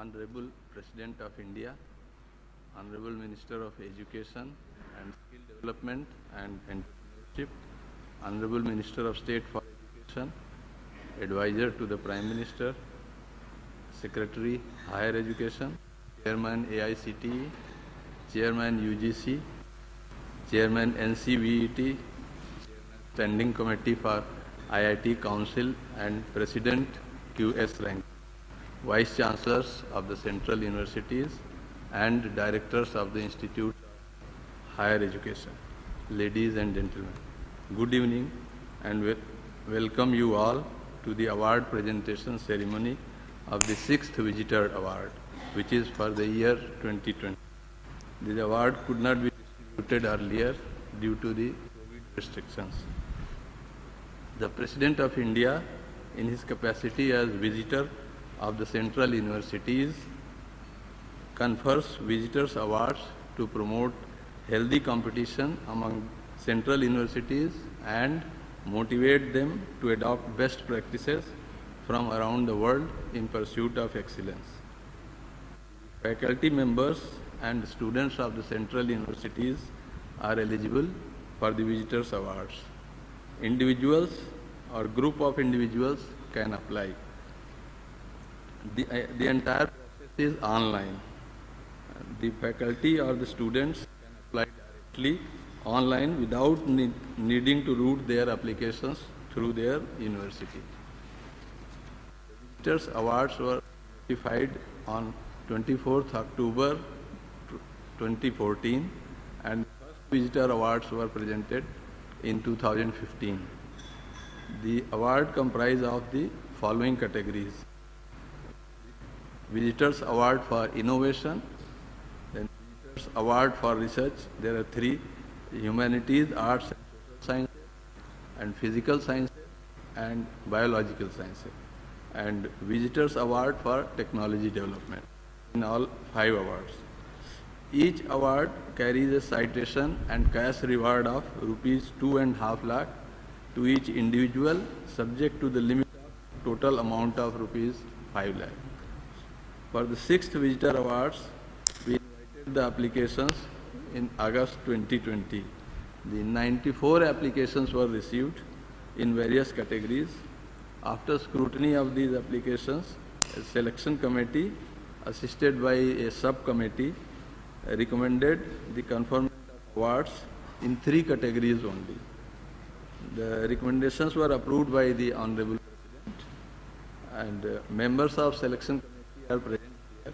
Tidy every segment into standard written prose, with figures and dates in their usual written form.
Honorable President of India, Honorable Minister of Education and Skill Development and Entrepreneurship, Honorable Minister of State for Education, Advisor to the Prime Minister, Secretary Higher Education, Chairman AICTE, Chairman UGC, Chairman NCVET, Standing Committee for IIT Council and President QS Rank, Vice Chancellors of the Central Universities and Directors of the Institute of Higher Education, ladies and gentlemen, good evening and welcome you all to the award presentation ceremony of the 6th Visitor Award, which is for the year 2020. This award could not be distributed earlier due to the COVID restrictions. The President of India, in his capacity as Visitor of the Central Universities, confers Visitors Awards to promote healthy competition among Central Universities and motivate them to adopt best practices from around the world in pursuit of excellence. Faculty members and students of the Central Universities are eligible for the Visitors Awards. Individuals or group of individuals can apply. The entire process is online. The faculty or the students can apply directly online without needing to route their applications through their university. The Visitors Awards were notified on 24th October 2014 and the first Visitor Awards were presented in 2015. The award comprises of the following categories: Visitors Award for Innovation, then Visitors Award for Research. There are three: Humanities, Arts and Social Sciences, and Physical Sciences, and Biological Sciences, and Visitors Award for Technology Development. In all, 5 awards. Each award carries a citation and cash reward of rupees 2.5 lakh to each individual, subject to the limit of total amount of rupees 5 lakh. For the 6th Visitor Awards, we invited the applications in August 2020. The 94 applications were received in various categories. After scrutiny of these applications, a selection committee, assisted by a subcommittee, recommended the conferment of awards in 3 categories only. The recommendations were approved by the Honorable President, and members of selection committee are present here,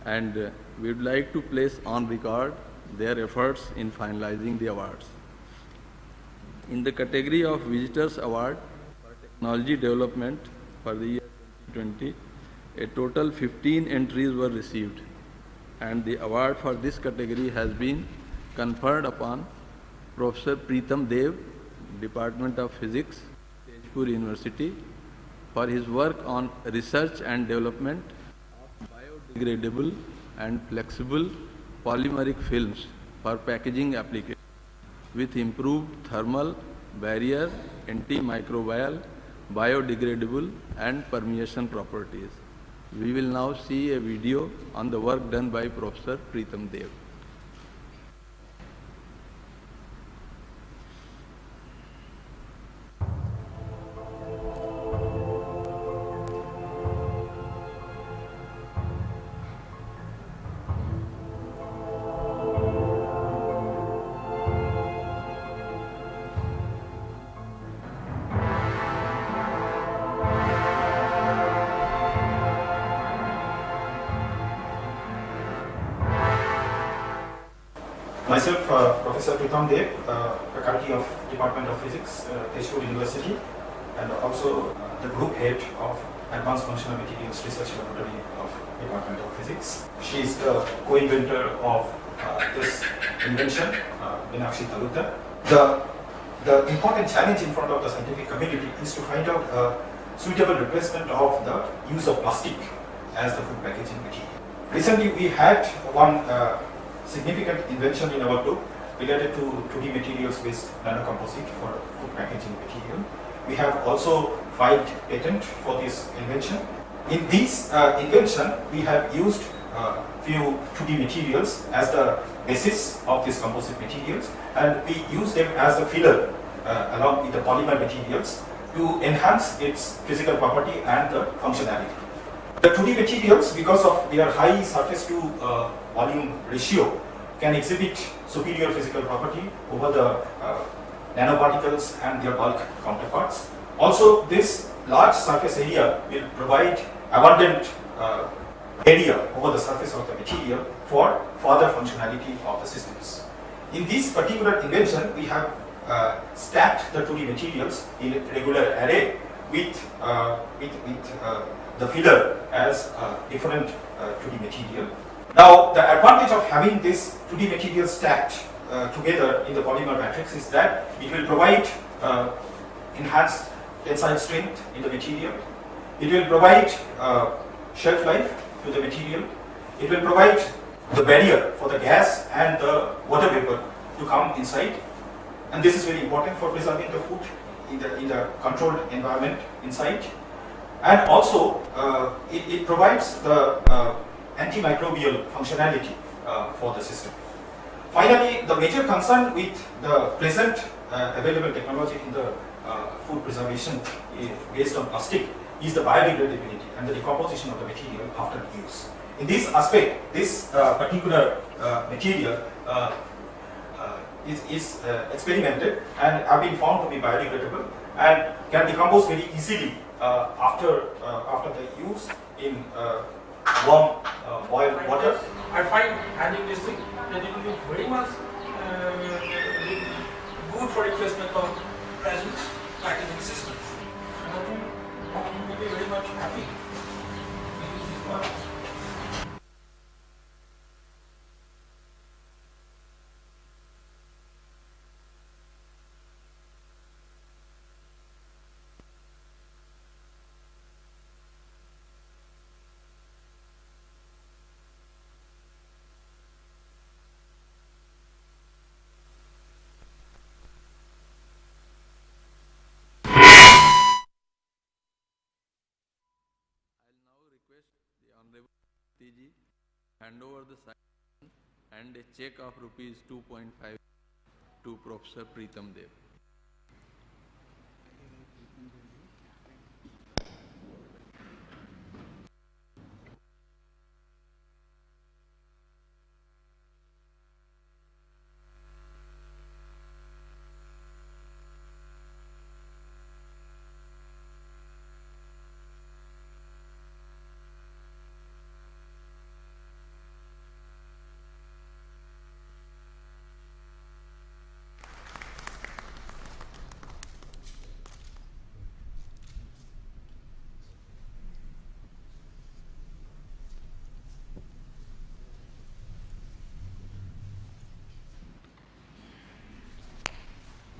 and we would like to place on record their efforts in finalizing the awards. In the category of Visitors Award for Technology Development for the year 2020, a total 15 entries were received, and the award for this category has been conferred upon Professor Pritam Dev, Department of Physics, Tezpur University, for his work on research and development of biodegradable and flexible polymeric films for packaging applications with improved thermal, barrier, antimicrobial, biodegradable and permeation properties. We will now see a video on the work done by Professor Pritam Dev. Myself, Professor Pritam Dev, Faculty of Department of Physics, Tezpur University, and also the Group Head of Advanced Functional Materials Research Laboratory of Department of Physics. She is the co-inventor of this invention, Meenakshi Talukdar. The important challenge in front of the scientific community is to find out a suitable replacement of the use of plastic as the food packaging material. Recently, we had one significant invention in our group related to 2D materials based nanocomposite for food packaging material. We have also filed patent for this invention, In this invention, we have used few 2D materials as the basis of these composite materials, and we use them as a filler along with the polymer materials to enhance its physical property and the functionality. The 2D materials, because of their high surface to volume ratio, can exhibit superior physical property over the nanoparticles and their bulk counterparts. Also, this large surface area will provide abundant area over the surface of the material for further functionality of the systems. In this particular invention, we have stacked the 2D materials in a regular array with the filler as different 2D material. Now, the advantage of having this 2D material stacked together in the polymer matrix is that it will provide enhanced tensile strength in the material. It will provide shelf life to the material. It will provide the barrier for the gas and the water vapor to come inside. And this is very important for preserving the food in the controlled environment inside. And also, it provides the antimicrobial functionality for the system. Finally, the major concern with the present available technology in the food preservation based on plastic is the biodegradability and the decomposition of the material after use. In this aspect, this particular material is experimented and have been found to be biodegradable and can decompose very easily after the use in warm boiled water. I find handling this thing that it will be very much good for replacement of present packaging systems. And I think you will be very much happy to use these products. TG hand over the sign and a check of rupees 2.5 to Professor Pritam Dev.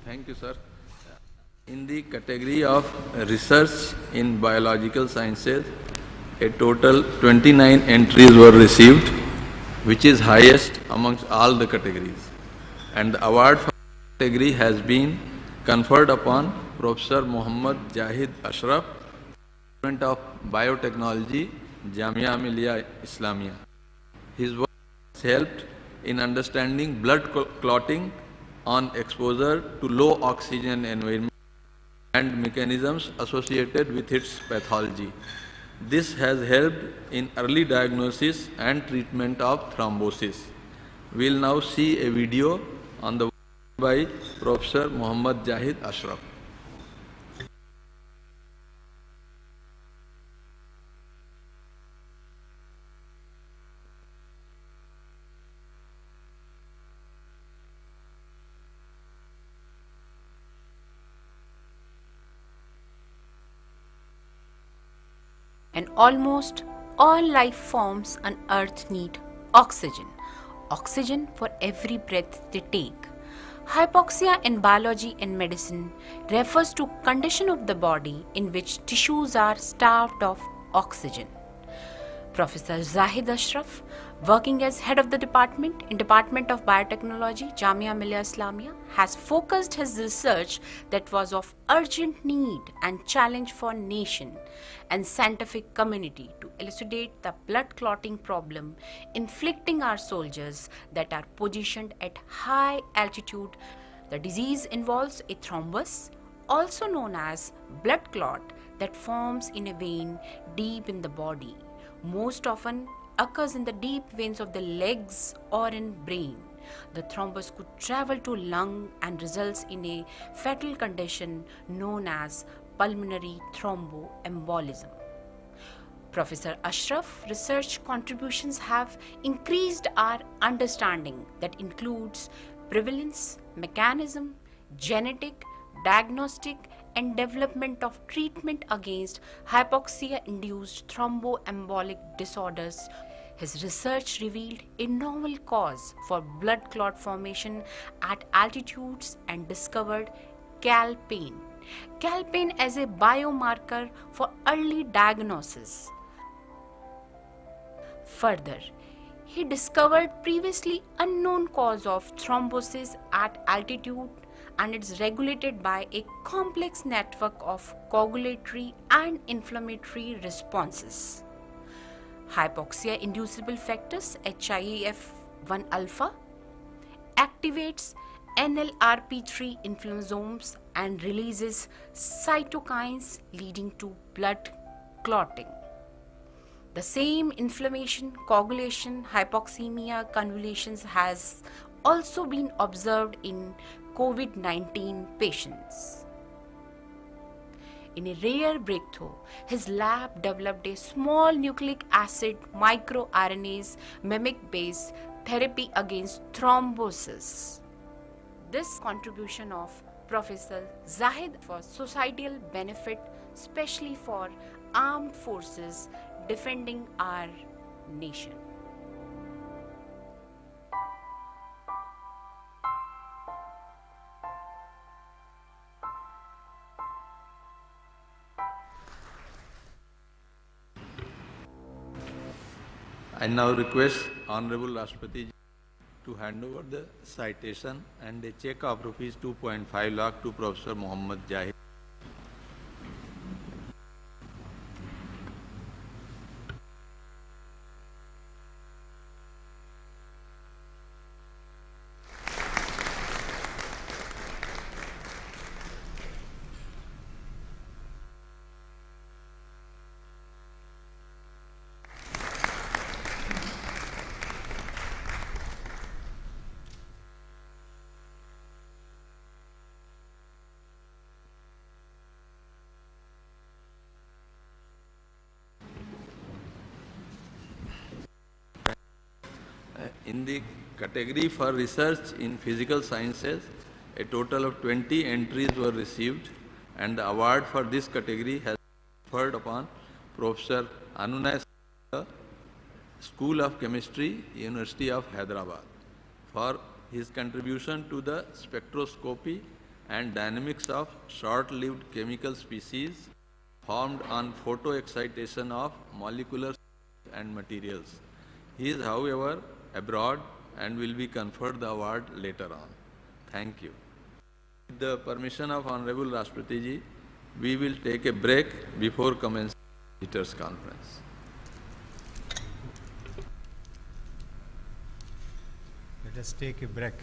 Thank you, sir. In the category of research in biological sciences, a total 29 entries were received, which is highest amongst all the categories. And the award for the category has been conferred upon Professor Muhammad Jahid Ashraf, Department of Biotechnology, Jamia Millia Islamia. His work has helped in understanding blood clotting on exposure to low oxygen environment and mechanisms associated with its pathology. This has helped in early diagnosis and treatment of thrombosis. We will now see a video on the work by Professor Muhammad Jahid Ashraf. And almost all life forms on earth need oxygen. Oxygen for every breath they take. Hypoxia in biology and medicine refers to condition of the body in which tissues are starved of oxygen. Professor Jahid Ashraf Working as head of the department in Department of Biotechnology, Jamia Millia Islamia has focused his research that was of urgent need and challenge for nation and scientific community to elucidate the blood clotting problem inflicting our soldiers that are positioned at high altitude. The disease involves a thrombus, also known as blood clot, that forms in a vein deep in the body. Most often occurs in the deep veins of the legs or in brain. The thrombus could travel to lung and results in a fatal condition known as pulmonary thromboembolism. Professor Ashraf research contributions have increased our understanding that includes prevalence, mechanism, genetic, diagnostic and development of treatment against hypoxia-induced thromboembolic disorders. His research revealed a novel cause for blood clot formation at altitudes and discovered calpain. Calpain as a biomarker for early diagnosis. Further, he discovered previously unknown cause of thrombosis at altitude, and it's regulated by a complex network of coagulatory and inflammatory responses. Hypoxia-inducible factors HIF-1 alpha activates NLRP3 inflammasomes and releases cytokines leading to blood clotting. The same inflammation, coagulation, hypoxemia, convulsions has also been observed in COVID-19 patients. In a rare breakthrough, his lab developed a small nucleic acid microRNAs mimic-based therapy against thrombosis. This contribution of Professor Zahid for societal benefit, especially for armed forces defending our nation. I now request Honorable Rashtrapati Ji to hand over the citation and a check of rupees 2.5 lakh to Professor Muhammad Jahid. In the category for research in physical sciences, a total of 20 entries were received, and the award for this category has conferred upon Professor Anunay Saha, School of Chemistry, University of Hyderabad, for his contribution to the spectroscopy and dynamics of short-lived chemical species formed on photoexcitation of molecular and materials. He is, however, abroad and will be conferred the award later on. Thank you. With the permission of Honorable Rashtrapati Ji, we will take a break before commencing the visitors' conference. Let us take a break.